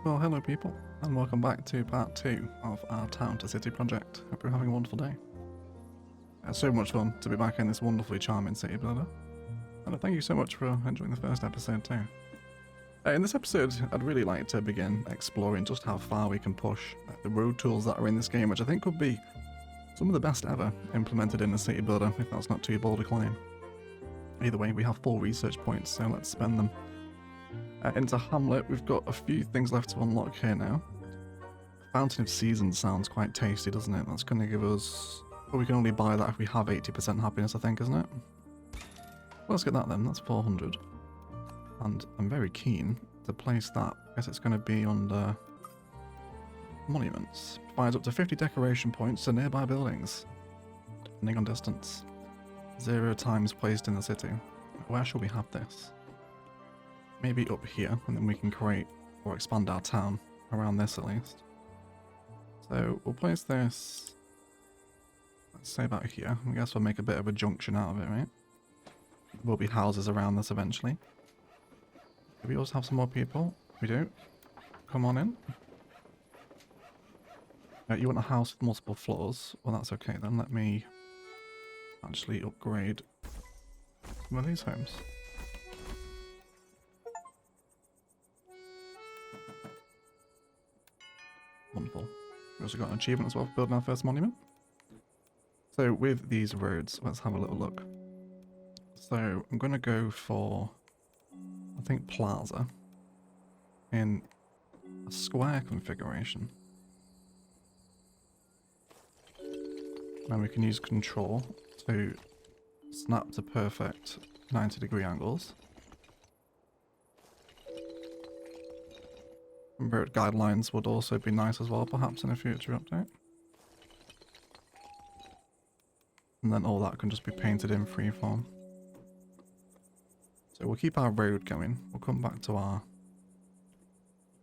Well, hello people, and welcome back to part 2 of our Town to City project. Hope you're having a wonderful day. It's so much fun to be back in this wonderfully charming city builder, and thank you so much for enjoying the first episode too. In this episode, I'd really like to begin exploring just how far we can push the road tools that are in this game, which I think could be some of the best ever implemented in a city builder, if that's not too bold a claim. Either way, we have 4 research points, so let's spend them. Into Hamlet, we've got a few things left to unlock here now. Fountain of Seasons sounds quite tasty, doesn't it? That's going to give us... Well, we can only buy that if we have 80% happiness, I think, isn't it? Well, let's get that then. That's 400. And I'm very keen to place that. I guess it's going to be under monuments. Provides up to 50 decoration points to nearby buildings, depending on distance. 0 times placed in the city. Where shall we have this? Maybe up here, and then we can create or expand our town around this at least. So we'll place this, let's say about here. I guess we'll make a bit of a junction out of it, right? There'll be houses around this eventually. Do we also have some more people? We do. Come on in. You want a house with multiple floors? Well, that's okay then. Let me actually upgrade some of these homes. Wonderful. We also got an achievement as well for building our first monument. So with these roads, let's have a little look. So I'm going to go for, I think, plaza in a square configuration. And we can use control to snap to perfect 90-degree angles. Road guidelines would also be nice as well, perhaps in a future update. And then all that can just be painted in freeform. So we'll keep our road going. We'll come back to our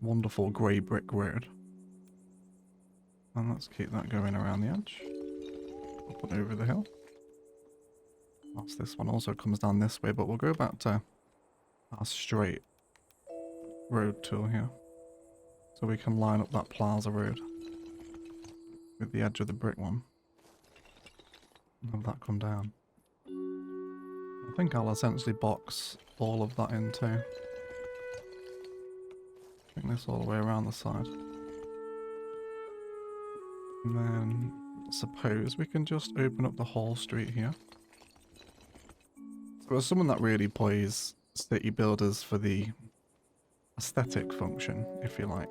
wonderful grey brick road. And let's keep that going around the edge. Up and over the hill. Whilst this one also comes down this way, but we'll go back to our straight road tool here. So we can line up that plaza road with the edge of the brick one. And have that come down. I think I'll essentially box all of that in too. Bring this all the way around the side. And then I suppose we can just open up the whole street here. So as someone that really plays city builders for the aesthetic function, if you like.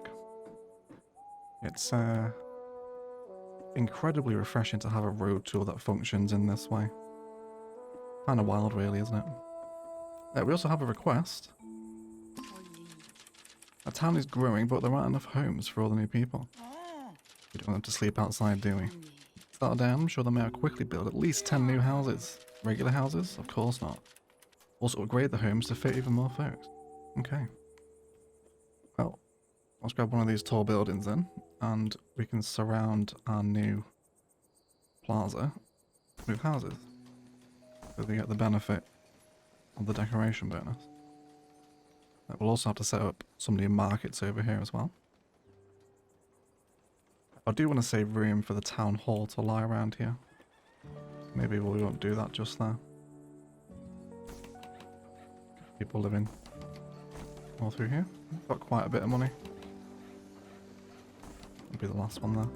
It's incredibly refreshing to have a road tool that functions in this way. Kind of wild, really, isn't it? We also have a request. Our town is growing, but there aren't enough homes for all the new people. We don't want them to sleep outside, do we? Start down, I'm sure they may quickly build at least 10 new houses. Regular houses? Of course not. Also upgrade the homes to fit even more folks. Okay. Well, let's grab one of these tall buildings then, and we can surround our new plaza with houses. So they get the benefit of the decoration bonus. We'll also have to set up some new markets over here as well. I do want to save room for the town hall to lie around here. Maybe we won't do that just there. People living all through here. Got quite a bit of money. Will be the last one there.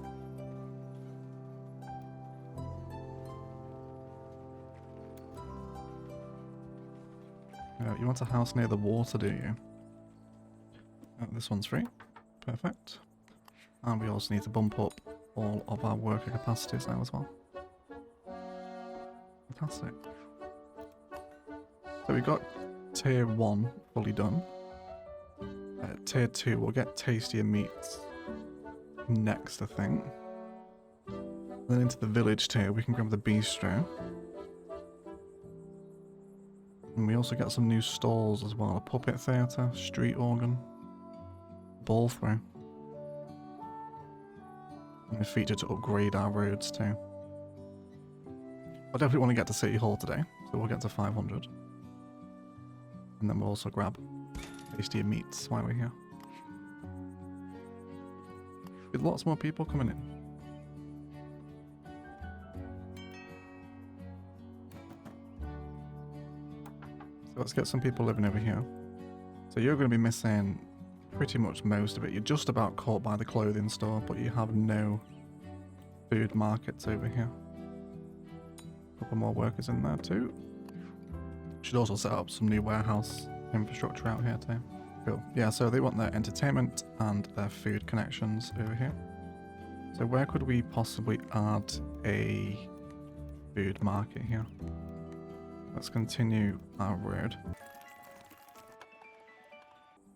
You want a house near the water, do you? This one's free. Perfect. And we also need to bump up all of our worker capacities now as well. Fantastic. So we got tier 1 fully done. Tier 2, we'll get tastier meats next, I think. Then into the village tier, we can grab the bistro. And we also get some new stalls as well. A puppet theatre, street organ, ball throw. And a feature to upgrade our roads too. I definitely want to get to City Hall today, so we'll get to 500. And then we'll also grab tastier meats while we're here. with lots more people coming in. So let's get some people living over here. So you're going to be missing pretty much most of it. You're just about caught by the clothing store, but you have no food markets over here. A couple more workers in there too. Should also set up some new warehouse infrastructure out here too. Cool. Yeah, so they want their entertainment and their food connections over here. So where could we possibly add a food market here? Let's continue our road.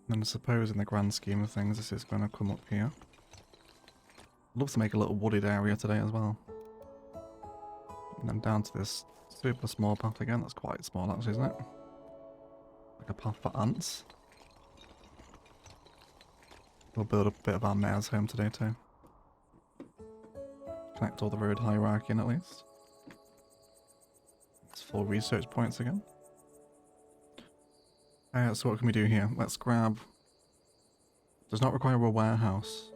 And I suppose in the grand scheme of things, this is going to come up here. I'd love to make a little wooded area today as well. And then down to this super small path again. That's quite small actually, isn't it? Like a path for ants. We'll build a bit of our mayor's home today too. Connect all the road hierarchy in at least. It's 4 research points again. So what can we do here? Let's grab... Does not require a warehouse.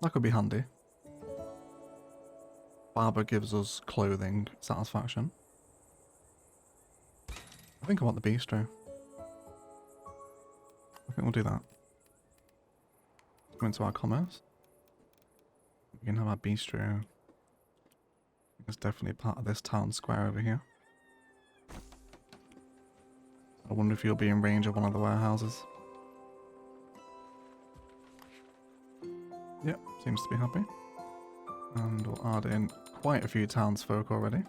That could be handy. Barber gives us clothing satisfaction. I think I want the bistro. I think we'll do that. Go into our commerce. We can have our bistro. It's definitely part of this town square over here. I wonder if you'll be in range of one of the warehouses. Yep, seems to be happy. And we'll add in quite a few townsfolk already.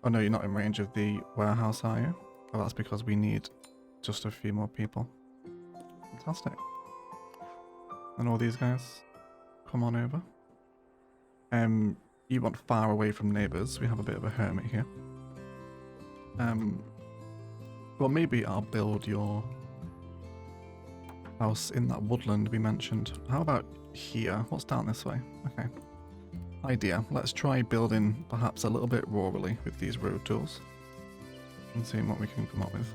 Oh no, you're not in range of the warehouse, are you? Oh, that's because we need just a few more people. Fantastic. And all these guys, come on over. You want far away from neighbours. We have a bit of a hermit here. Well, maybe I'll build your house in that woodland we mentioned. How about here? What's down this way? Okay. Idea. Let's try building perhaps a little bit rurally with these road tools. And seeing what we can come up with.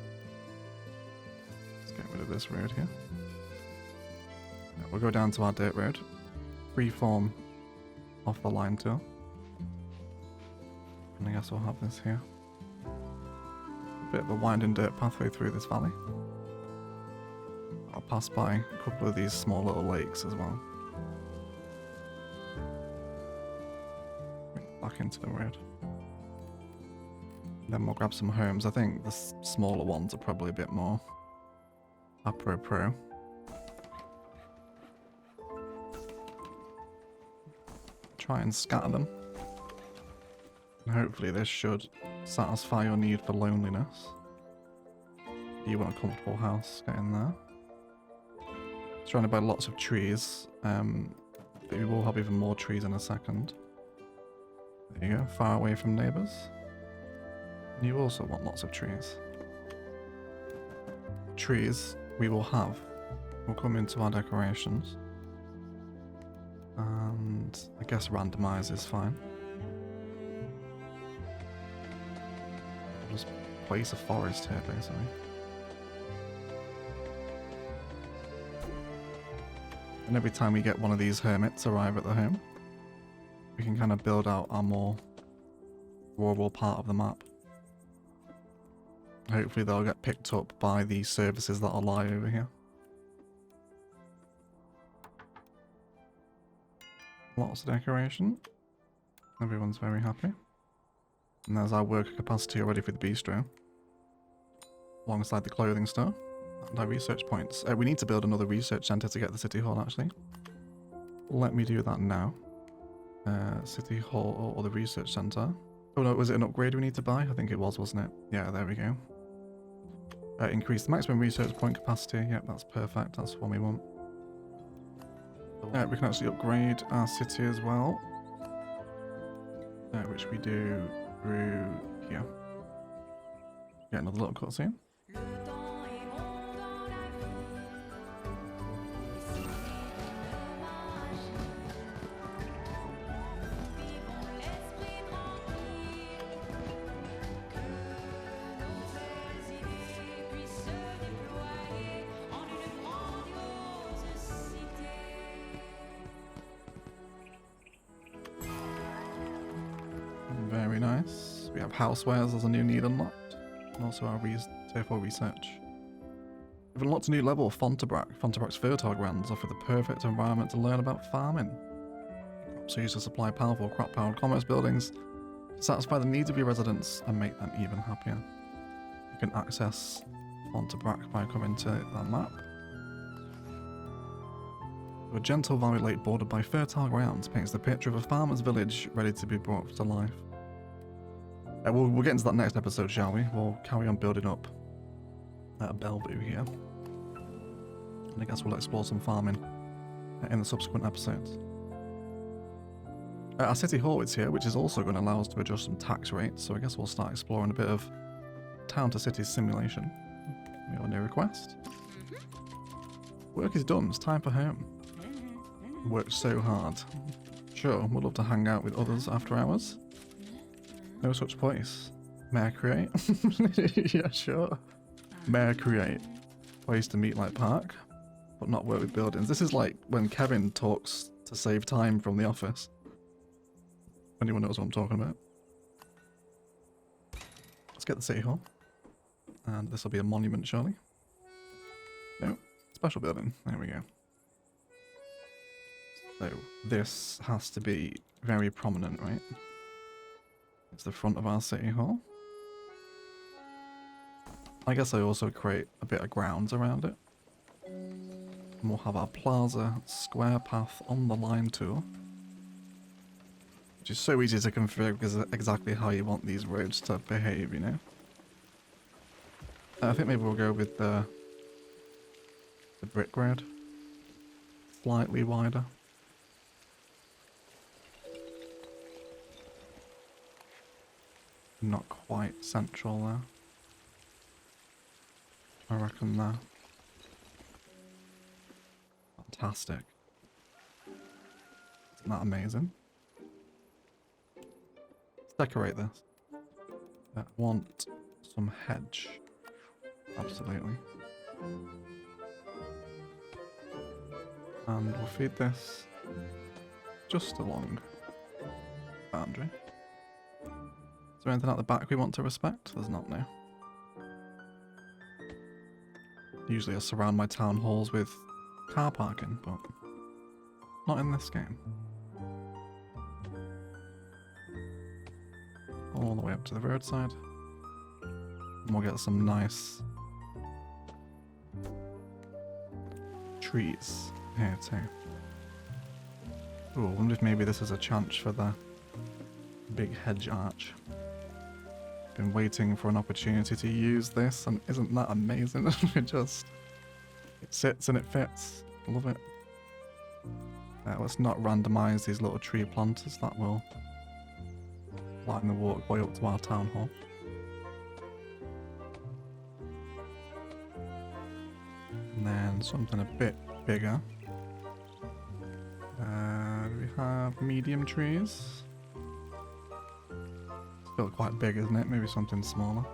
Let's get rid of this road here. Yeah, we'll go down to our dirt road. Freeform off the line tool. And I guess we'll have this here. Bit of a winding dirt pathway through this valley. I'll pass by a couple of these small little lakes as well. Back into the road. Then we'll grab some homes. I think the smaller ones are probably a bit more apropos. Try and scatter them. And hopefully this should satisfy your need for loneliness. You want a comfortable house, get in there. Surrounded by lots of trees. But we will have even more trees in a second. There you go, far away from neighbours. You also want lots of trees. Trees we will have. We'll come into our decorations. And I guess randomize is fine. Just place a forest here, basically. And every time we get one of these hermits arrive at the home, we can kind of build out our more rural part of the map. Hopefully they'll get picked up by the services that'll lie over here. Lots of decoration. Everyone's very happy. And there's our worker capacity already for the bistro. Alongside the clothing store. And our research points. We need to build another research centre to get the city hall, actually. Let me do that now. City hall or the research centre. Oh no, was it an upgrade we need to buy? I think it was, wasn't it? Yeah, there we go. Increase the maximum research point capacity. Yep, that's perfect. That's what we want. We can actually upgrade our city as well. Which we do through here. Get another little cutscene. nice. We have housewares as a new need unlocked. And also our tier 4 research. We've unlocked a new level of Fontebrack. Fontebrack's fertile grounds offer the perfect environment to learn about farming. Crops are used to supply powerful crop-powered commerce buildings to satisfy the needs of your residents and make them even happier. You can access Fontebrack by coming to that map. A gentle valley lake bordered by fertile grounds paints the picture of a farmer's village ready to be brought to life. We'll get into that next episode, shall we? We'll carry on building up Bellevue here. And I guess we'll explore some farming in the subsequent episodes. Our City Hall is here, which is also going to allow us to adjust some tax rates, so I guess we'll start exploring a bit of town to city simulation. We have a new request. Work is done, it's time for home. Worked so hard. Sure, we'd love to hang out with others after hours. No such place. May I create? Yeah, sure. May I create? Place to meet like park, but not work with buildings. This is like when Kevin talks to save time from the office. Anyone knows what I'm talking about. Let's get the City Hall. And this will be a monument, surely. No, special building. There we go. So this has to be very prominent, right? It's the front of our City Hall. I guess I also create a bit of grounds around it. And we'll have our plaza square path on the line tour. Which is so easy to configure because exactly how you want these roads to behave, you know? I think maybe we'll go with the brick road. Slightly wider. Not quite central there. I reckon there. Fantastic. Isn't that amazing? Let's decorate this. I want some hedge. Absolutely. And we'll feed this just along boundary. Is there anything at the back we want to respect? There's not now. Usually I surround my town halls with car parking, but not in this game. All the way up to the roadside. And we'll get some nice trees here too. Ooh, I wonder if maybe this is a chance for the big hedge arch. Been waiting for an opportunity to use this, and isn't that amazing? It sits and it fits. Love it. Let's not randomize these little tree planters. That will line the walkway up to our town hall. And then something a bit bigger. Do we have medium trees? Still quite big, isn't it? Maybe something smaller.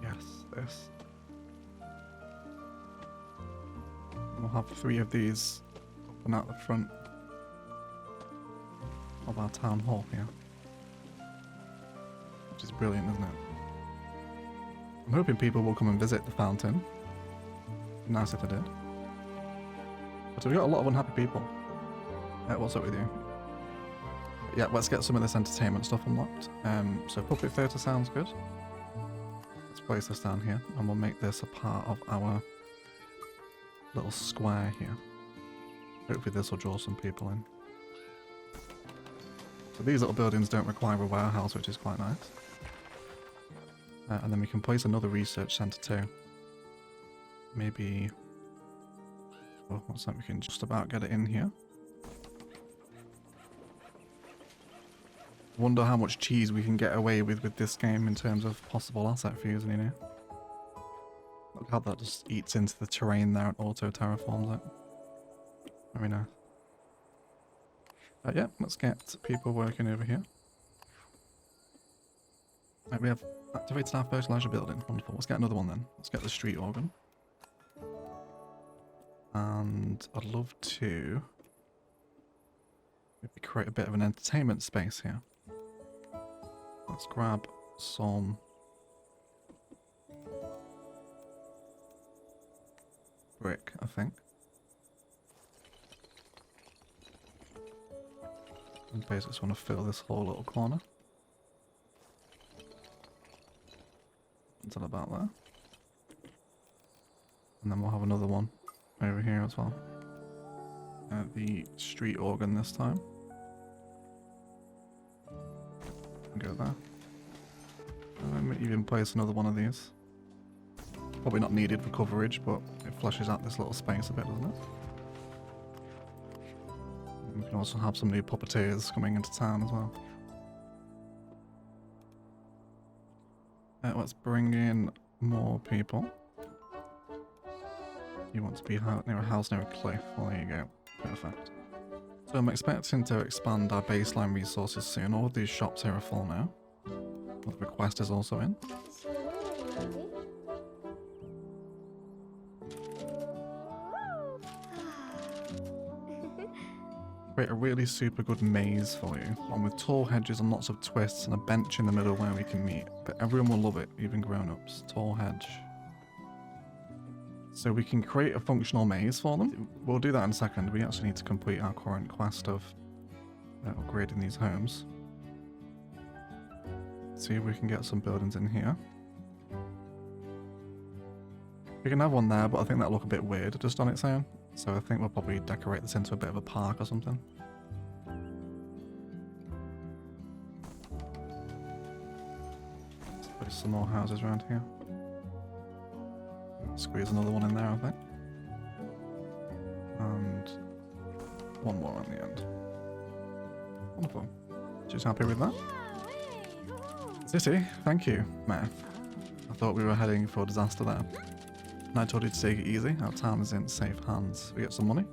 Yes, this. We'll have 3 of these up and out the front of our town hall here. Which is brilliant, isn't it? I'm hoping people will come and visit the fountain. Nice if they did. But we've got a lot of unhappy people. What's up with you? Yeah, let's get some of this entertainment stuff unlocked. So puppet theatre sounds good. Let's place this down here, and we'll make this a part of our little square here. Hopefully this will draw some people in. So these little buildings don't require a warehouse, which is quite nice. And then we can place another research centre too. Maybe... oh, what's that? We can just about get it in here. Wonder how much cheese we can get away with this game in terms of possible asset fusion, you know? Look how that just eats into the terrain there and auto terraforms it. Very nice. Yeah, let's get people working over here. Right, we have activated our fertilizer building. Wonderful. Let's get another one then. Let's get the street organ. And I'd love to maybe create a bit of an entertainment space here. Let's grab some brick, I think. And basically just want to fill this whole little corner. Until about there. And then we'll have another one over here as well. The street organ this time. And go there. And maybe even place another one of these. Probably not needed for coverage, but it flushes out this little space a bit, doesn't it? And we can also have some new puppeteers coming into town as well. Let's bring in more people. You want to be near a house near a cliff. Well, there you go. Perfect. So I'm expecting to expand our baseline resources soon. All of these shops here are full now. The request is also in. Create a really super good maze for you. One with tall hedges and lots of twists and a bench in the middle where we can meet. But everyone will love it, even grown-ups. Tall hedge. So we can create a functional maze for them. We'll do that in a second. We actually need to complete our current quest of upgrading these homes. See if we can get some buildings in here. We can have one there, but I think that'll look a bit weird just on its own. So I think we'll probably decorate this into a bit of a park or something. Let's put some more houses around here. Squeeze another one in there, I think. And one more on the end. Wonderful. She's happy with that. City, thank you, Mayor. I thought we were heading for disaster there. And I told you to take it easy. Our town is in safe hands. We get some money.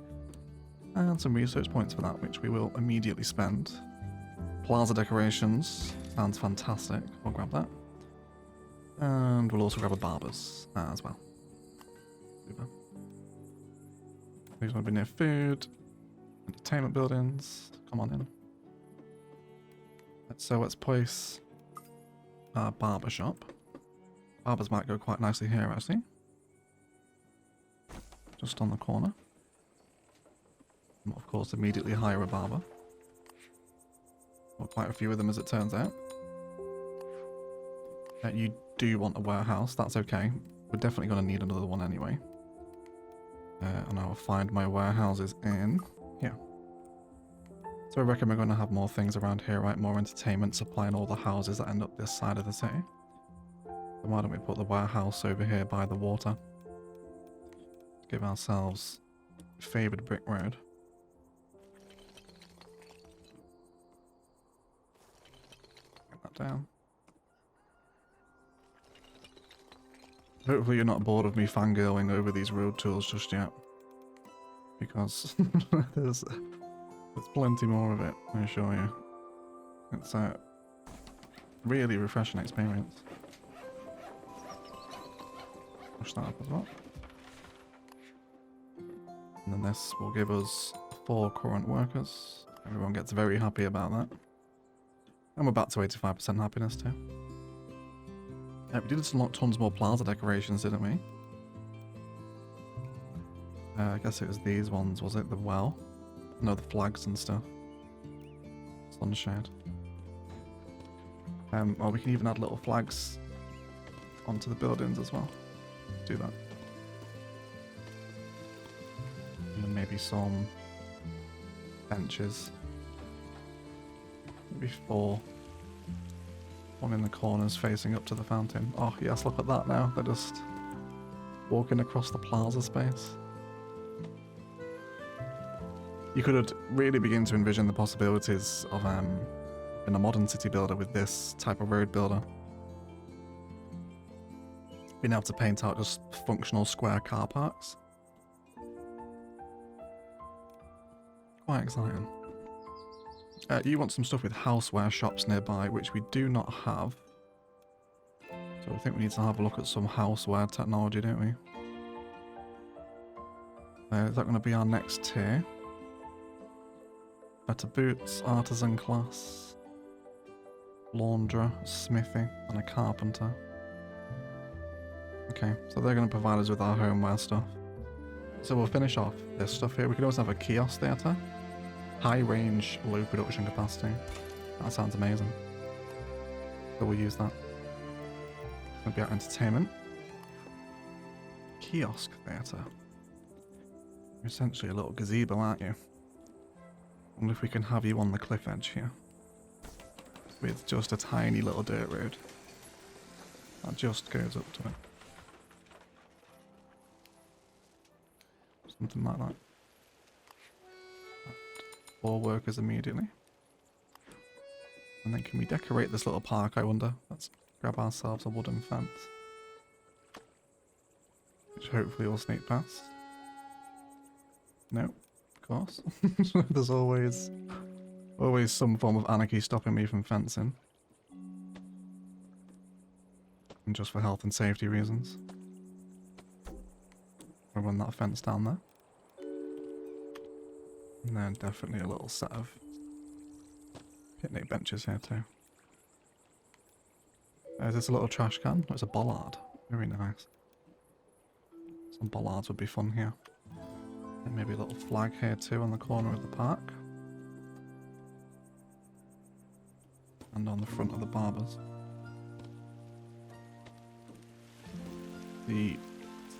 And some research points for that, which we will immediately spend. Plaza decorations. Sounds fantastic. We'll grab that. And we'll also grab a barber's as well. Super. These want to be near food. Entertainment buildings. Come on in. So let's place our barber shop. Barbers might go quite nicely here, actually. Just on the corner. And of course, immediately hire a barber. Well, quite a few of them, as it turns out. You do want a warehouse, that's okay. We're definitely going to need another one anyway. And I'll find my warehouses in here. So I reckon we're going to have more things around here, right? More entertainment, supplying all the houses that end up this side of the city. So why don't we put the warehouse over here by the water? Give ourselves favoured brick road. Get that down. Hopefully you're not bored of me fangirling over these road tools just yet. Because there's plenty more of it, I assure you. It's a really refreshing experience. Push that up as well. And then this will give us 4 current workers. Everyone gets very happy about that. And we're back to 85% happiness too. We did unlock tons more plaza decorations, didn't we? I guess it was these ones, was it? The well? No, the flags and stuff. Sunshade. Or we can even add little flags onto the buildings as well. Do that. And then maybe some benches. Maybe 4. One in the corners facing up to the fountain. Oh yes, look at that now. They're just walking across the plaza space. You could really begin to envision the possibilities of in a modern city builder with this type of road builder. Being able to paint out just functional square car parks. Quite exciting. You want some stuff with houseware shops nearby, which we do not have. So I think we need to have a look at some houseware technology, don't we? Is that going to be our next tier? Better boots, artisan class. launderer, a smithy, and a carpenter. Okay, so they're going to provide us with our homeware stuff. So we'll finish off this stuff here. We could also have a kiosk theatre. High range, low production capacity. That sounds amazing. So we'll use that. It'll be our entertainment. Kiosk theatre. You're essentially a little gazebo, aren't you? I wonder if we can have you on the cliff edge here. With just a tiny little dirt road. That just goes up to it. Something like that. 4 workers immediately. And then can we decorate this little park, I wonder? Let's grab ourselves a wooden fence. Which hopefully will sneak past. No, of course. There's always some form of anarchy stopping me from fencing. And just for health and safety reasons. I'll run that fence down there. And then definitely a little set of picnic benches here too. Is this a little trash can? Oh, it's a bollard. Very nice. Some bollards would be fun here. And maybe a little flag here too on the corner of the park. And on the front of the barbers. The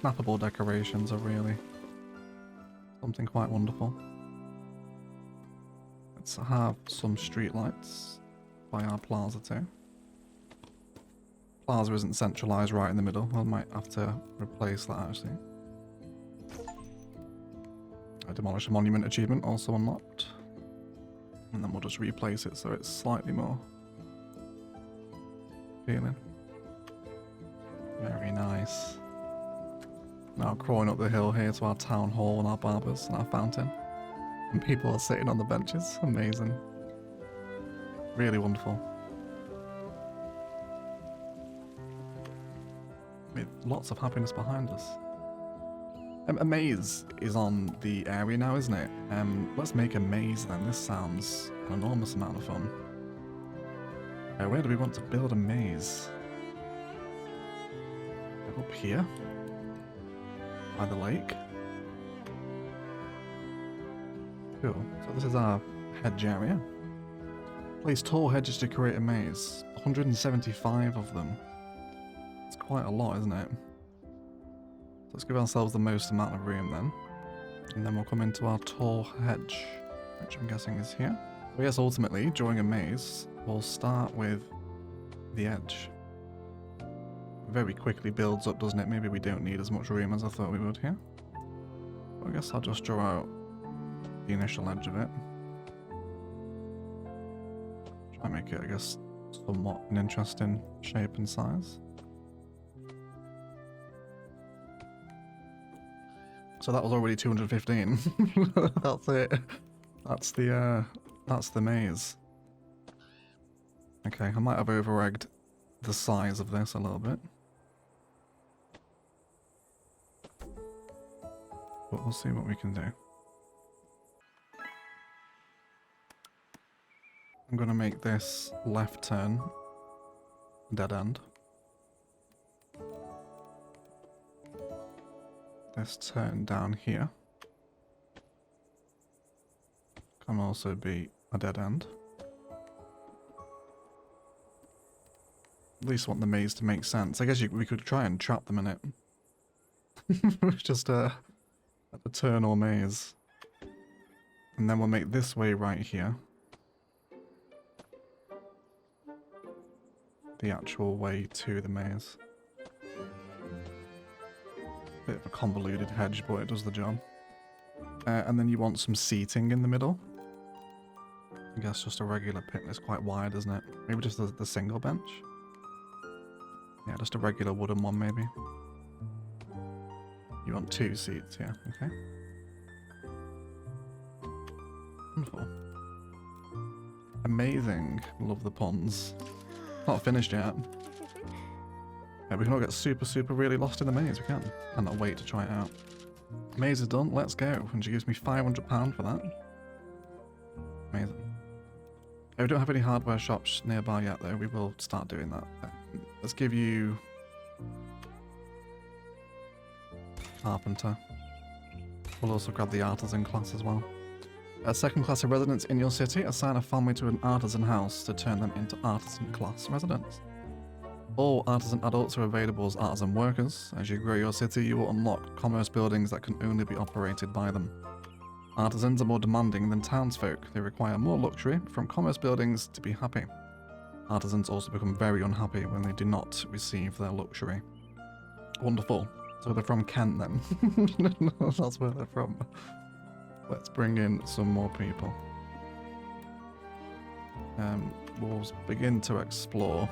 snappable decorations are really something quite wonderful. Let's have some street lights by our plaza too. Plaza isn't centralised right in the middle. I might have to replace that actually. A demolish a monument achievement also unlocked. And then we'll just replace it so it's slightly more appealing. Very nice. Now crawling up the hill here to our town hall and our barbers and our fountain. And people are sitting on the benches. Amazing. Really wonderful. With lots of happiness behind us. A maze is on the area now, isn't it? Let's make a maze then. This sounds an enormous amount of fun. Where do we want to build a maze? Up here? By the lake? Cool. So this is our hedge area. Place tall hedges to create a maze. 175 of them. It's quite a lot, isn't it? So let's give ourselves the most amount of room then. And then we'll come into our tall hedge, which I'm guessing is here. So yes, ultimately, during a maze, we'll start with the edge. Very quickly builds up, doesn't it? Maybe we don't need as much room as I thought we would here. Well, I guess I'll just draw out the initial edge of it. Try and make it, I guess, somewhat an interesting shape and size. So that was already 215. That's it. That's the maze. Okay, I might have over-egged the size of this a little bit. But we'll see what we can do. I'm going to make this left turn dead end. This turn down here can also be a dead end. At least want the maze to make sense. I guess we could try and trap them in it. Just a turn or maze. And then we'll make this way right here the actual way to the maze. Bit of a convoluted hedge, but it does the job. And then you want some seating in the middle. I guess just a regular pit. It's quite wide, isn't it? Maybe just the single bench. Yeah, just a regular wooden one, maybe. You want 2 seats, yeah, okay. Wonderful. Amazing. Love the ponds. Not finished yet. Yeah, we can all get super really lost in the maze, we can. Cannot wait to try it out. Maze is done, let's go. And she gives me £500 for that. Amazing. We don't have any hardware shops nearby yet, though. We will start doing that. Let's give you carpenter. We'll also grab the artisan class as well. A second class of residents in your city, assign a family to an artisan house to turn them into artisan class residents. All artisan adults are available as artisan workers. As you grow your city, you will unlock commerce buildings that can only be operated by them. Artisans are more demanding than townsfolk. They require more luxury from commerce buildings to be happy. Artisans also become very unhappy when they do not receive their luxury. Wonderful. So they're from Kent then. That's where they're from. Let's bring in some more people. We'll begin to explore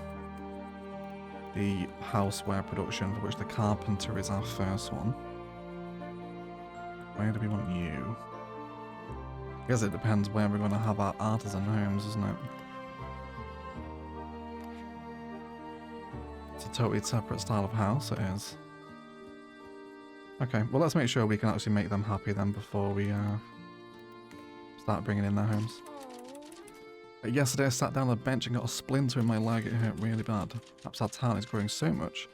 the houseware production, for which the carpenter is our first one. Where do we want you? I guess it depends where we're going to have our artisan homes, isn't it? It's a totally separate style of house, it is. Okay, well let's make sure we can actually make them happy then before we start bringing in their homes. Yesterday I sat down on a bench and got a splinter in my leg. It hurt really bad. Perhaps our town is growing so much.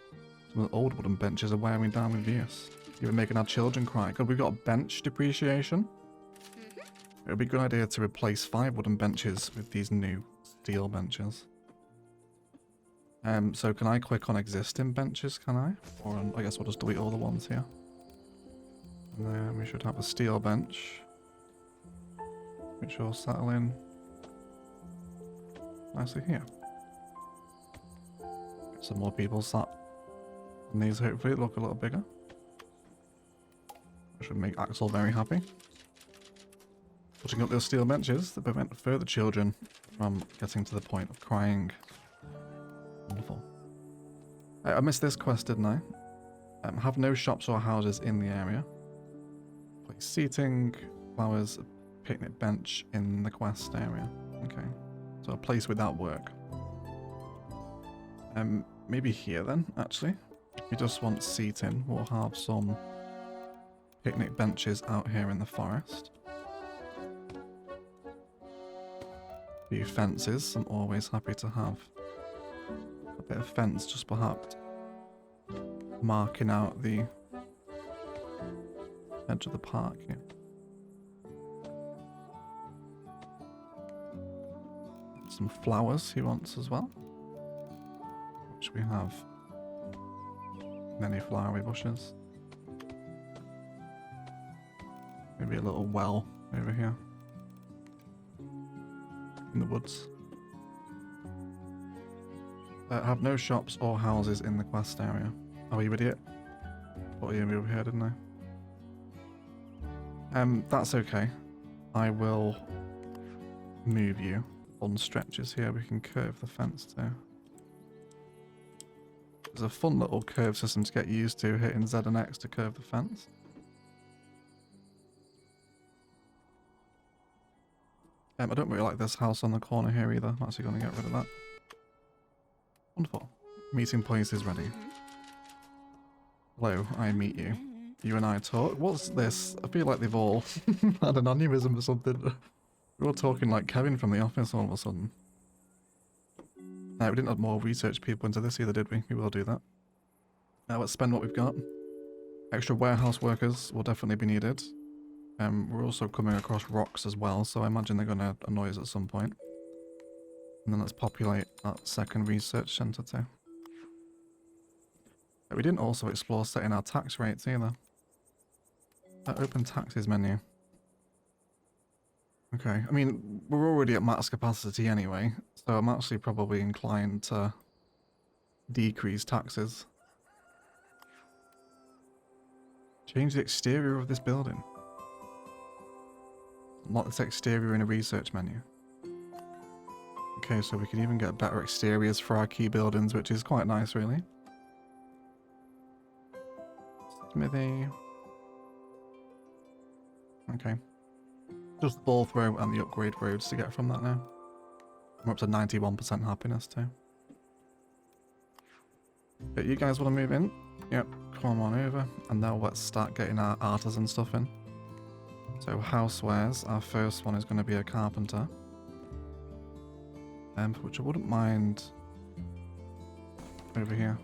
Some of the old wooden benches are wearing down with use. Even making our children cry. God, we've got bench depreciation. It would be a good idea to replace 5 wooden benches with these new steel benches. So can I click on existing benches, can I? Or I guess we'll just delete all the ones here. And then we should have a steel bench, which will settle in nicely here. Get some more people sat on these, hopefully look a little bigger. Which should make Axel very happy. Putting up those steel benches that prevent further children from getting to the point of crying. Wonderful. I missed this quest, didn't I? Have no shops or houses in the area. Place seating, flowers, a picnic bench in the quest area. Okay. So a place without work. Maybe here then, actually. We just want seating. We'll have some picnic benches out here in the forest. A few fences. I'm always happy to have a bit of fence, just perhaps marking out the edge of the park here. Some flowers he wants as well, which we have many flowery bushes. Maybe a little well over here in the woods. Have no shops or houses in the quest area. Oh, you idiot. Put you over here, didn't I? That's okay. I will move you on stretches here. We can curve the fence too. There's a fun little curve system to get used to, hitting Z and X to curve the fence. I don't really like this house on the corner here either. I'm actually going to get rid of that. Wonderful. Meeting place is ready. Hello, I meet you. You and I talk. What's this? I feel like they've all had an aneurysm or something. We're all talking like Kevin from The Office all of a sudden. We didn't add more research people into this either, did we? We will do that. Let's spend what we've got. Extra warehouse workers will definitely be needed. We're also coming across rocks as well, so I imagine they're going to annoy us at some point. And then let's populate that second research centre too. We didn't also explore setting our tax rates either. Open taxes menu. Okay, I mean, we're already at max capacity anyway, so I'm actually probably inclined to decrease taxes. Change the exterior of this building. Lock this exterior in a research menu. Okay, so we can even get better exteriors for our key buildings, which is quite nice, really. Smithy. Okay. Just the ball throw and the upgrade roads to get from that now. We're up to 91% happiness too. But you guys want to move in? Yep, come on over. And now let's start getting our artisan stuff in. So housewares, our first one is going to be a carpenter. which I wouldn't mind over here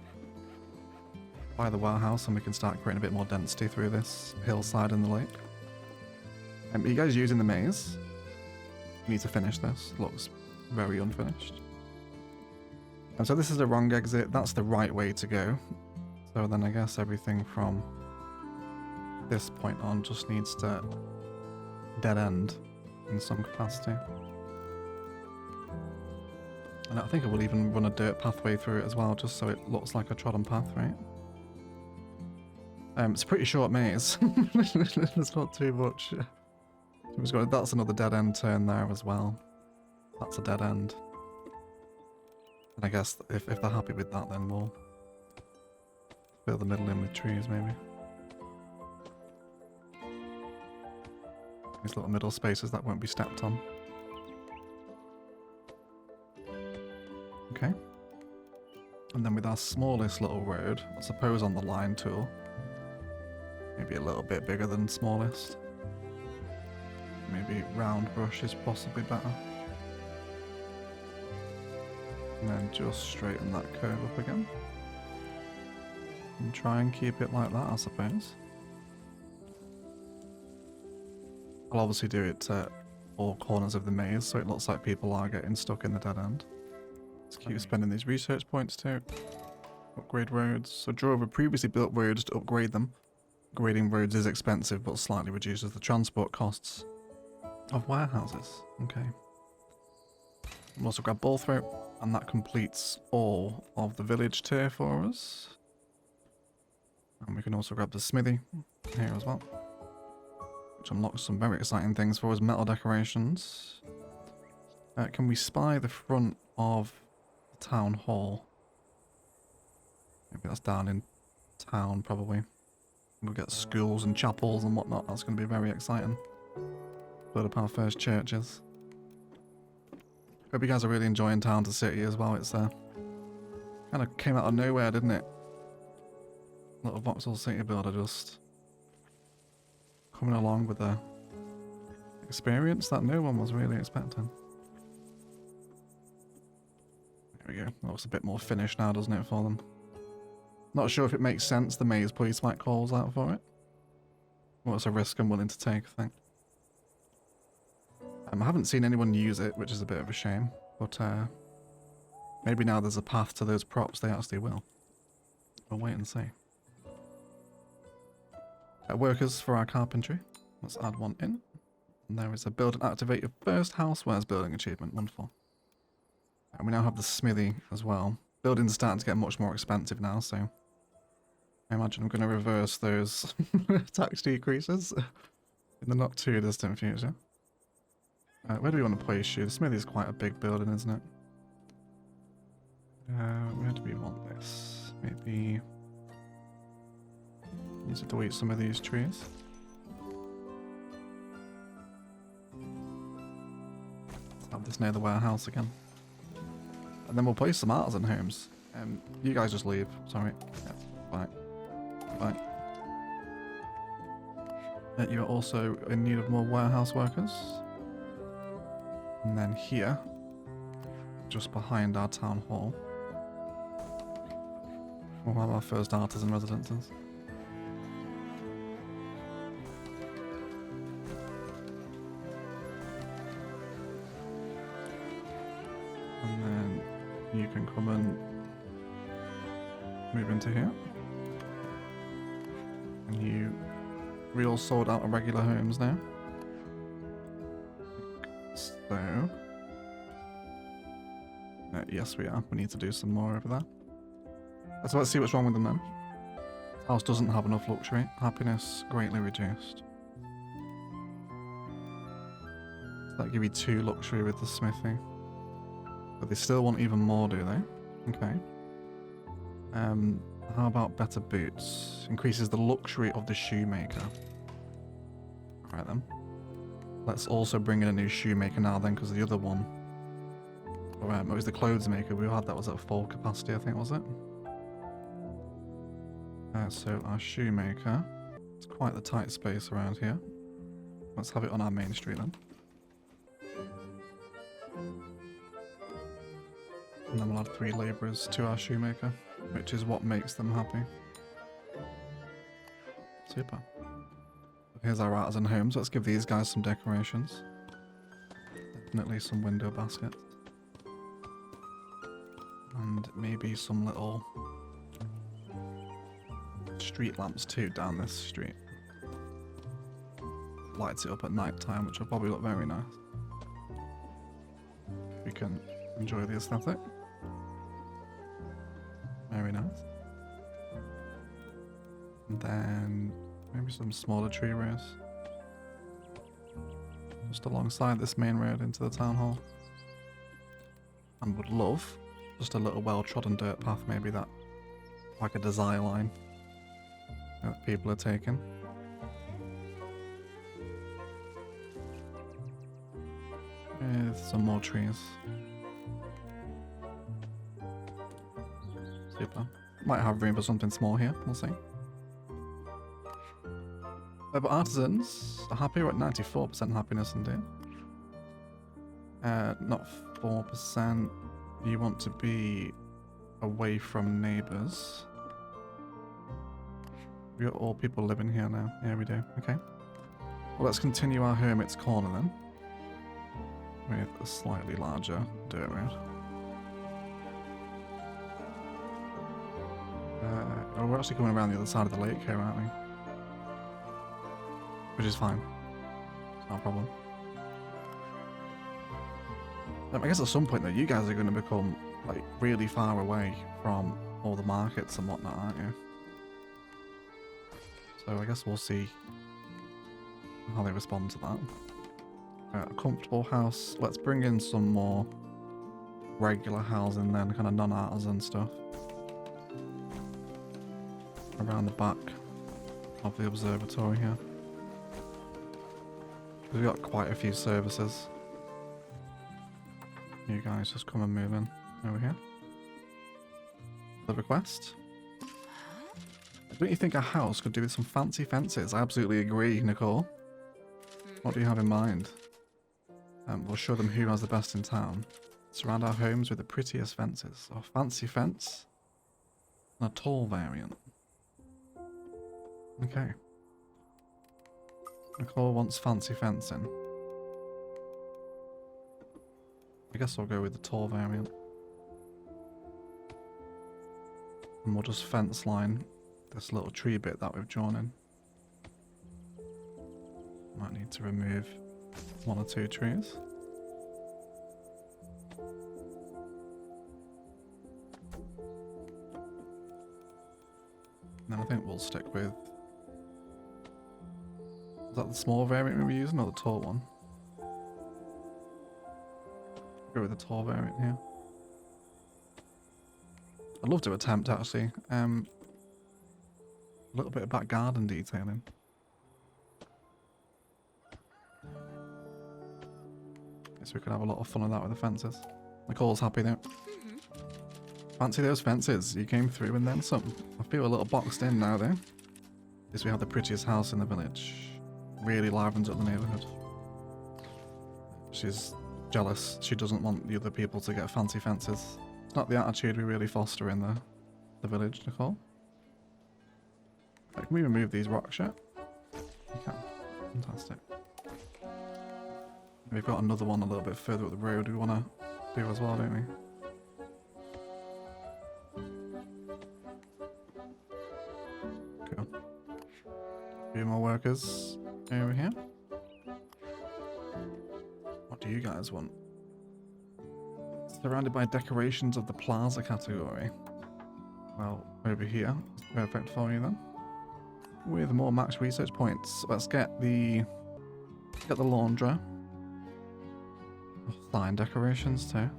by the warehouse, and we can start creating a bit more density through this hillside in the lake. Are you guys using the maze? We need to finish this. Looks very unfinished. And so this is the wrong exit. That's the right way to go. So then I guess everything from this point on just needs to dead end in some capacity. And I think I will even run a dirt pathway through it as well, just so it looks like a trodden path, right? It's a pretty short maze. There's not too much. That's another dead end turn there as well. That's a dead end. And I guess if they're happy with that, then we'll fill the middle in with trees, maybe. These little middle spaces that won't be stepped on. Okay. And then with our smallest little road, I suppose on the line tool, maybe a little bit bigger than smallest. Maybe round brush is possibly better. And then just straighten that curve up again. And try and keep it like that, I suppose. I'll obviously do it at all corners of the maze, so it looks like people are getting stuck in the dead end. Let's keep spending these research points too. Upgrade roads. So draw over previously built roads to upgrade them. Upgrading roads is expensive, but slightly reduces the transport costs of warehouses. Okay. We'll also grab Bullthroat, and that completes all of the village tier for us. And we can also grab the smithy here as well, which unlocks some very exciting things for us. Metal decorations. Can we spy the front of the town hall? Maybe that's down in town, probably. We'll get schools and chapels and whatnot. That's going to be very exciting. Build up our first churches. Hope you guys are really enjoying Town to City as well. It's kind of came out of nowhere, didn't it? Little voxel city builder just coming along with the experience that no one was really expecting. There we go. That looks a bit more finished now, doesn't it, for them? Not sure if it makes sense the maze police might calls out for it. Well, it's a risk I'm willing to take, I think. I haven't seen anyone use it, which is a bit of a shame, but maybe now there's a path to those props, they actually will. We'll wait and see. Workers for our carpentry. Let's add one in. And there is a build and activate your first housewares building achievement. Wonderful. And we now have the smithy as well. Buildings are starting to get much more expensive now, so I imagine I'm going to reverse those tax decreases in the not too distant future. Where do we want to place you? The smithy is quite a big building, isn't it? Where do we want this? Maybe use it to eat some of these trees. Let's have this near the warehouse again. And then we'll place some artisan homes. You guys just leave. Sorry. Yeah, bye. Bye. You're also in need of more warehouse workers. And then here, just behind our town hall, we'll have our first artisan residences. And then you can come and move into here. And we all sold out of regular homes now. So, yes we are. We need to do some more over there. So let's see what's wrong with them then. House doesn't have enough luxury. Happiness greatly reduced. That give you 2 luxury with the smithy. But they still want even more, do they? Okay. How about better boots? Increases the luxury of the shoemaker. Alright then. Let's also bring in a new shoemaker now then, because the other one, it was the clothes maker we had that was at full capacity, I think, was it? So our shoemaker, it's quite the tight space around here. Let's have it on our main street then. And then we'll add 3 labourers to our shoemaker, which is what makes them happy. Super. Here's our artisan homes. Let's give these guys some decorations. Definitely some window baskets. And maybe some little street lamps too down this street. Lights it up at night time, which will probably look very nice. We can enjoy the aesthetic. Very nice. And then maybe some smaller tree rows. Just alongside this main road into the town hall. And would love just a little well-trodden dirt path, maybe that, like a desire line that people are taking. With some more trees. Super. Might have room for something small here, we'll see. But artisans are happy. We're at 94% happiness indeed. Not 4%. You want to be away from neighbours. We got all people living here now. Yeah, we do. Okay. Well, let's continue our hermit's corner then. With a slightly larger dirt road. Oh, we're actually coming around the other side of the lake here, aren't we? Which is fine. It's not a problem. I guess at some point though, you guys are going to become like really far away from all the markets and whatnot, aren't you? So I guess we'll see how they respond to that. A comfortable house. Let's bring in some more regular housing then, kind of non-artisan stuff. Around the back of the observatory here. We've got quite a few services. You guys just come and move in over here. The request. Don't you think a house could do with some fancy fences? I absolutely agree, Nicole. What do you have in mind? We'll show them who has the best in town. Surround our homes with the prettiest fences. A fancy fence and a tall variant. Okay. Nicole wants fancy fencing. I guess I'll go with the tall variant. And we'll just fence line this little tree bit that we've drawn in. Might need to remove 1 or 2 trees. And then I think we'll stick with... Is that the small variant we were using or the tall one? Go with the tall variant here. I'd love to attempt actually. A little bit of back garden detailing. So we could have a lot of fun with that with the fences. Nicole's happy there. Fancy those fences. You came through and then some. I feel a little boxed in now though. Yes, we have the prettiest house in the village. Really livens up the neighbourhood. She's jealous. She doesn't want the other people to get fancy fences. It's not the attitude we really foster in the village, Nicole. Can we remove these rocks yet? We can. Fantastic. We've got another one a little bit further up the road we want to do as well, don't we? Cool. A few more workers over here. What do you guys want? Surrounded by decorations of the plaza category. Well, over here is perfect for you then. With more max research points, let's get the laundry. Sign decorations too.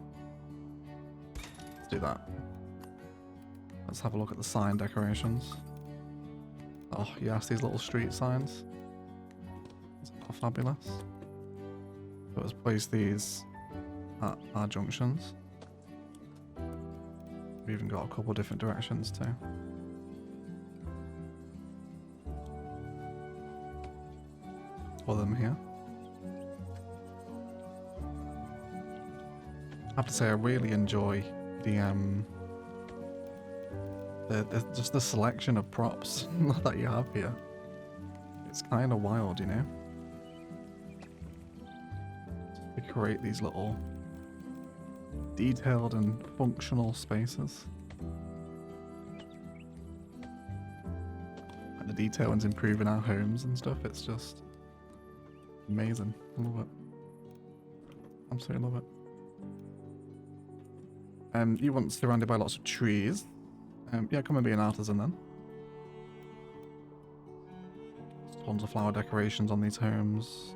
Let's do that. Let's have a look at the sign decorations. Oh yes, these little street signs. Oh, fabulous. So let's place these at our junctions. We've even got a couple different directions too. For them here. I have to say I really enjoy just the selection of props that you have here. It's kind of wild, you know. To create these little detailed and functional spaces. And the detailing's improving our homes and stuff. It's just amazing. I love it. Absolutely love it. You want surrounded by lots of trees. Yeah, come and be an artisan then. Tons of flower decorations on these homes.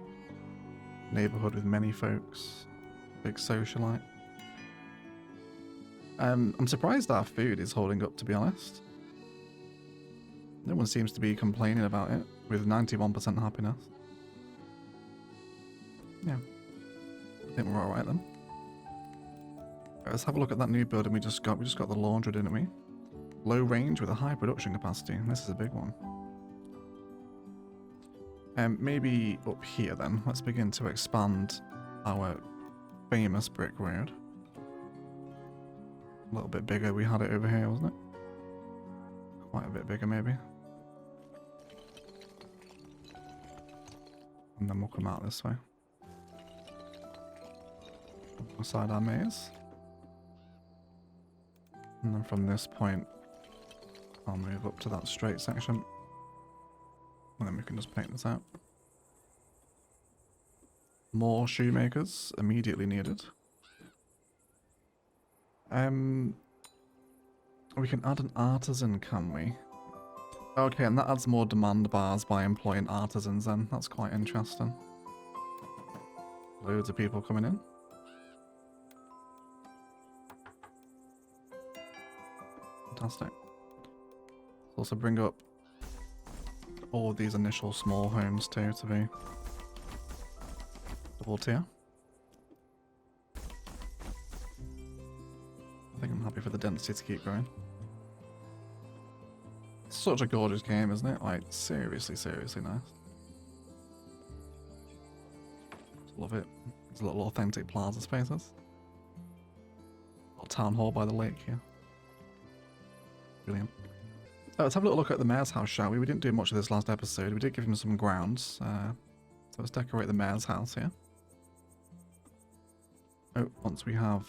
Neighborhood with many folks. Big socialite. I'm surprised our food is holding up, to be honest. No one seems to be complaining about it, with 91% happiness. Yeah. I think we're alright then. Let's have a look at that new building we just got. We just got the laundry, didn't we? Low range with a high production capacity. This is a big one. Maybe up here then. Let's begin to expand our famous brick road. A little bit bigger. We had it over here, wasn't it? Quite a bit bigger, maybe. And then we'll come out this way. Beside our maze. And then from this point, I'll move up to that straight section. And then we can just paint this out. More shoemakers immediately needed. We can add an artisan, can we? Okay, and that adds more demand bars by employing artisans then. That's quite interesting. Loads of people coming in. Fantastic. Also bring up all of these initial small homes too to be double tier. I think I'm happy for the density to keep growing. Such a gorgeous game, isn't it? Like, seriously, seriously nice. Love it. These little authentic plaza spaces. Little town hall by the lake here. Brilliant. Let's have a little look at the mayor's house, shall we? We didn't do much of this last episode. We did give him some grounds. So let's decorate the mayor's house here. Oh, once we have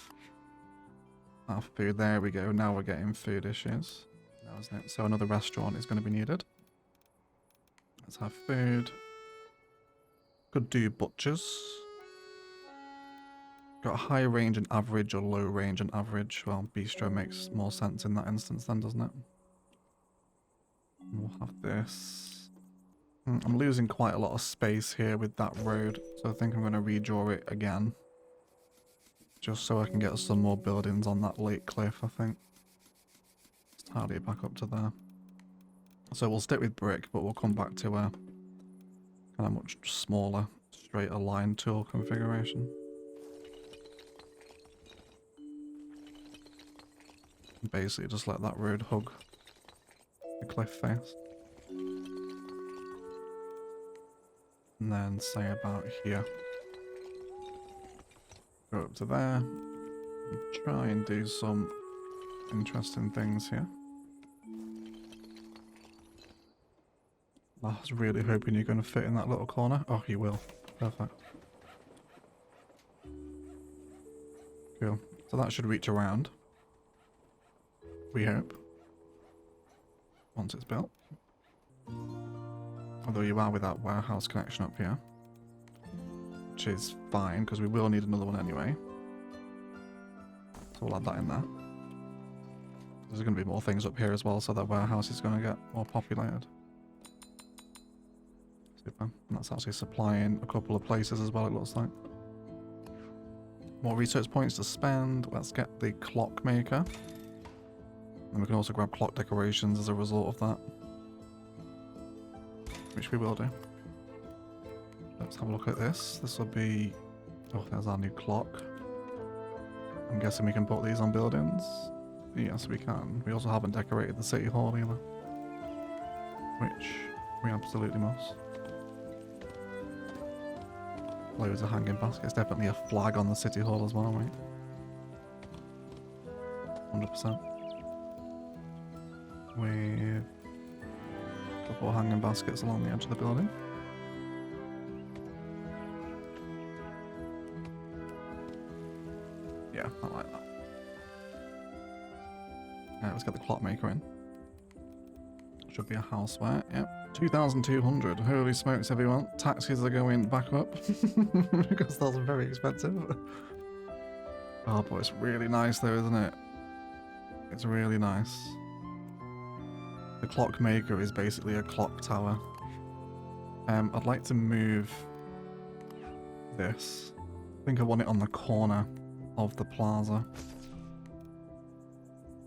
our food, there we go. Now we're getting food issues. Now, isn't it? So another restaurant is going to be needed. Let's have food. Could do butchers. Got a high range and average or low range and average. Well, bistro makes more sense in that instance then, doesn't it? We'll have this. I'm losing quite a lot of space here with that road, so I think I'm going to redraw it again. Just so I can get some more buildings on that lake cliff, I think. Let's tidy it back up to there. So we'll stick with brick, but we'll come back to a kind of much smaller, straighter line tool configuration. Basically just let that road hug the cliff face. And then say about here. Go up to there. And try and do some interesting things here. I was really hoping you're going to fit in that little corner. Oh, you will. Perfect. Cool. So that should reach around. We hope. Once it's built. Although you are with that warehouse connection up here. Which is fine, because we will need another one anyway. So we'll add that in there. There's going to be more things up here as well, so that warehouse is going to get more populated. Super. And that's actually supplying a couple of places as well, it looks like. More research points to spend. Let's get the clock maker. And we can also grab clock decorations as a result of that. Which we will do. Let's have a look at this. This will be... Oh, there's our new clock. I'm guessing we can put these on buildings. Yes, we can. We also haven't decorated the city hall either. Which we absolutely must. Loads of hanging baskets. Definitely a flag on the city hall as well, right? 100%. With a couple of hanging baskets along the edge of the building. Yeah, I like that. Alright, let's get the clockmaker in. Should be a houseware, yep. 2,200. Holy smokes, everyone. Taxis are going back up because those are very expensive. Oh, but it's really nice though, isn't it? It's really nice. The clockmaker is basically a clock tower. I'd like to move this. I think I want it on the corner of the plaza.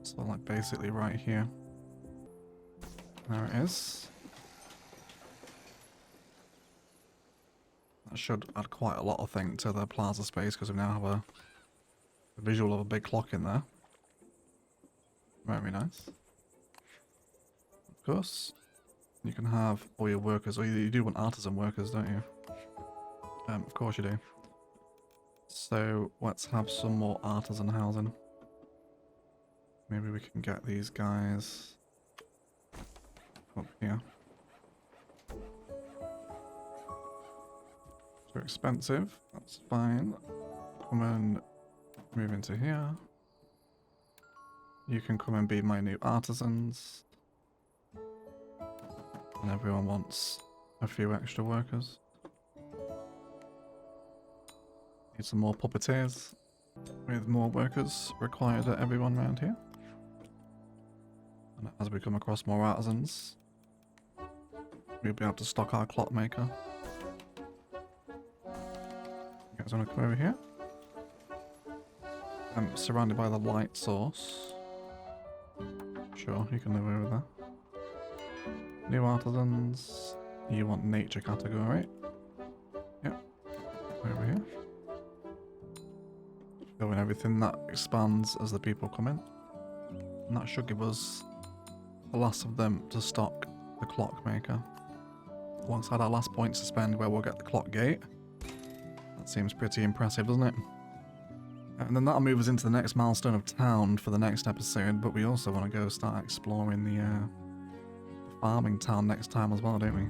So like basically right here. There it is. That should add quite a lot of thing to the plaza space because we now have a visual of a big clock in there. Very nice. Of course, you can have all your workers, or you do want artisan workers, don't you? Of course you do. So let's have some more artisan housing. Maybe we can get these guys up here. Too expensive, that's fine. Come and move into here. You can come and be my new artisans. And everyone wants a few extra workers. Need some more puppeteers with more workers required at everyone around here. And as we come across more artisans, we'll be able to stock our clockmaker. You guys want to come over here? I'm surrounded by the light source. Sure, you can live over there. New artisans. You want nature category. Yep. Over here. Showing everything that expands as the people come in. And that should give us the last of them to stock the clockmaker. Alongside our last points to spend where we'll get the clock gate. That seems pretty impressive, doesn't it? And then that'll move us into the next milestone of town for the next episode, but we also want to go start exploring the farming town next time as well, don't we?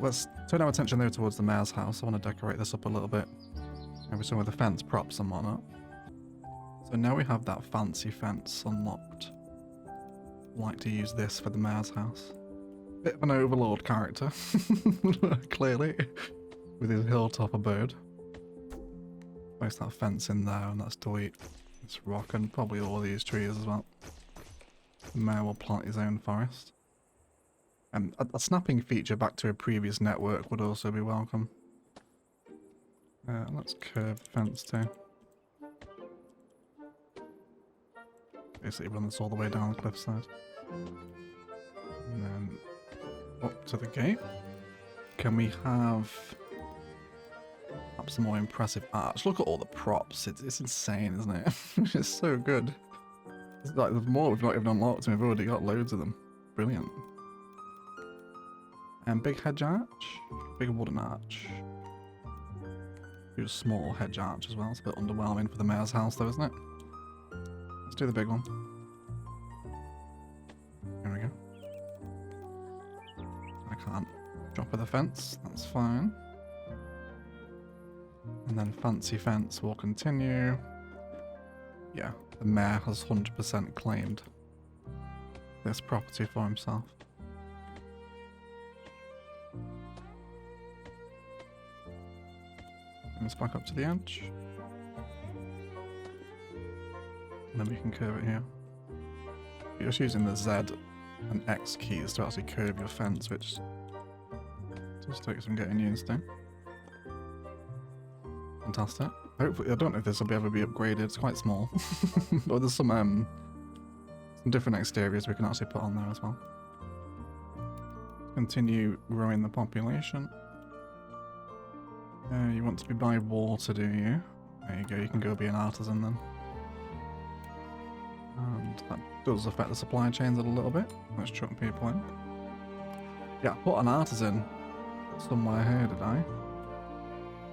Let's turn our attention there towards the mayor's house. I want to decorate this up a little bit. Maybe some with the fence props and whatnot. So now we have that fancy fence unlocked. I'd like to use this for the mayor's house. Bit of an overlord character, clearly, with his hilltop abode. Place that fence in there and let's delete this rock and probably all these trees as well. The mayor will plant his own forest. And a snapping feature back to a previous network would also be welcome. Let's curve the fence too. Basically run this all the way down the cliffside. And then up to the gate. Can we have perhaps some more impressive arch? Look at all the props. It's insane, isn't it? It's so good. It's like there's more we've not even unlocked and we've already got loads of them. Brilliant. And big hedge arch. Big wooden arch. Do a small hedge arch as well. It's a bit underwhelming for the mayor's house though, isn't it? Let's do the big one. Here we go. I can't drop of the fence. That's fine. And then fancy fence will continue. Yeah, the mayor has 100% claimed this property for himself. And it's back up to the edge. And then we can curve it here. You're just using the Z and X keys to actually curve your fence, which just takes some getting used to. Fantastic. Hopefully, I don't know if this will ever be upgraded. It's quite small, but there's some different exteriors we can actually put on there as well. Continue growing the population. You want to be by water, do you? There you go. You can go be an artisan then. And that does affect the supply chains a little bit. Let's chuck people in. Yeah, put an artisan somewhere here, did I?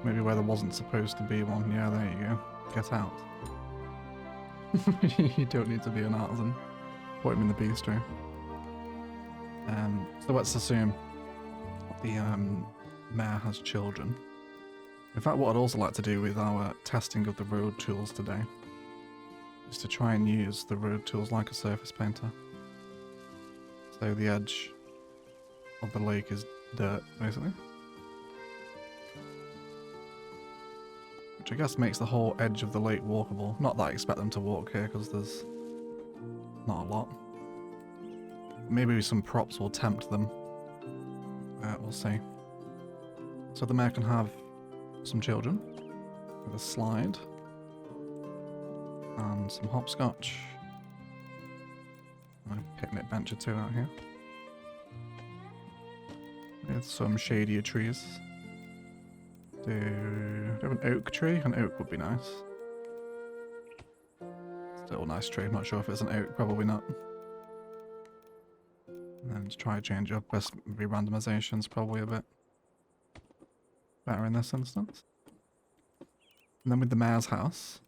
Maybe where there wasn't supposed to be one. Yeah, there you go. Get out. You don't need to be an artisan. Put him in the bistro. So let's assume the mayor has children. In fact, what I'd also like to do with our testing of the road tools today is to try and use the road tools like a surface painter. So the edge of the lake is dirt, basically. Which I guess makes the whole edge of the lake walkable. Not that I expect them to walk here, because there's not a lot. Maybe some props will tempt them. We'll see. So the mayor can have some children with a slide and some hopscotch. And a picnic bench or two out here. With some shadier trees. Do you have an oak tree? An oak would be nice. Still a nice tree. I'm not sure if it's an oak. Probably not. And then to try to change up. Maybe randomization's probably a bit better in this instance. And then with the mayor's house,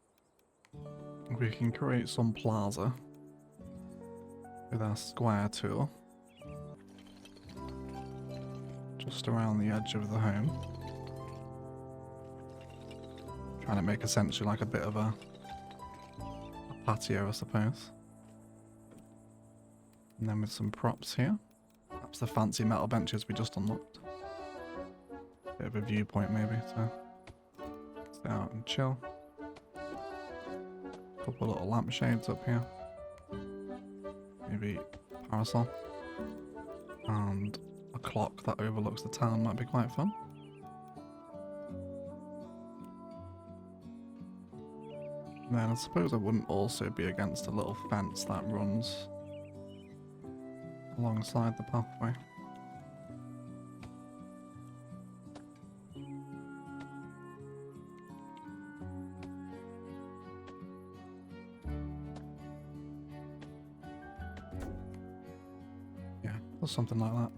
we can create some plaza with our square tool. Just around the edge of the home. Trying to make essentially like a bit of a patio, I suppose. And then with some props here. Perhaps the fancy metal benches we just unlocked. Bit of a viewpoint maybe to stay out and chill. Couple of little lampshades up here. Maybe parasol. And a clock that overlooks the town might be quite fun. And then I suppose I wouldn't also be against a little fence that runs alongside the pathway. Yeah, or something like that.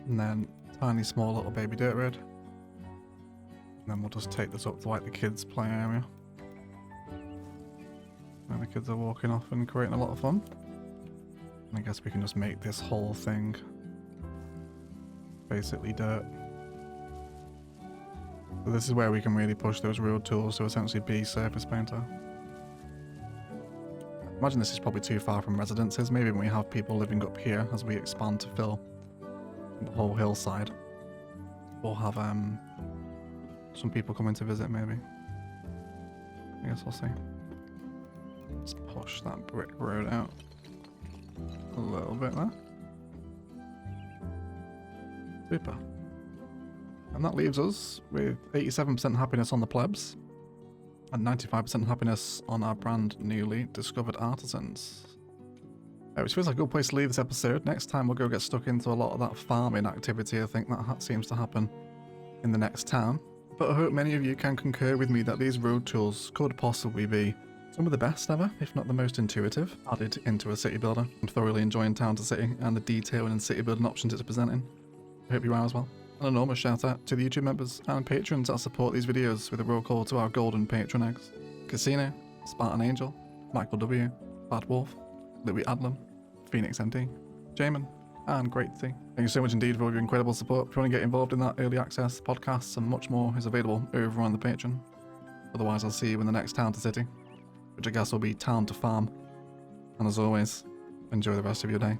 And then tiny small little baby dirt road. And then we'll just take this up to like the kids' play area. And the kids are walking off and creating a lot of fun. And I guess we can just make this whole thing basically dirt. So this is where we can really push those road tools to essentially be surface painter. Imagine this is probably too far from residences. Maybe when we have people living up here as we expand to fill the whole hillside, we'll have some people coming to visit maybe. I guess we'll see. Let's push that brick road out a little bit there. Super. And that leaves us with 87% happiness on the plebs and 95% happiness on our brand newly discovered artisans. Which feels like a good place to leave this episode. Next time we'll go get stuck into a lot of that farming activity. I think that seems to happen in the next town. But I hope many of you can concur with me that these road tools could possibly be some of the best ever, if not the most intuitive, added into a city builder. I'm thoroughly enjoying Town to City and the detailing and city building options it's presenting. I hope you are as well. An enormous shout out to the YouTube members and patrons that support these videos with a roll call to our golden patron eggs. Casino, Spartan Angel, Michael W, Bad Wolf, Louis Adlam, Phoenix MD, Jamin, and Great T. Thank you so much indeed for all your incredible support. If you want to get involved in that early access, podcasts and much more is available over on the Patreon. Otherwise I'll see you in the next Town to City, which I guess will be Town to Farm. And as always, enjoy the rest of your day.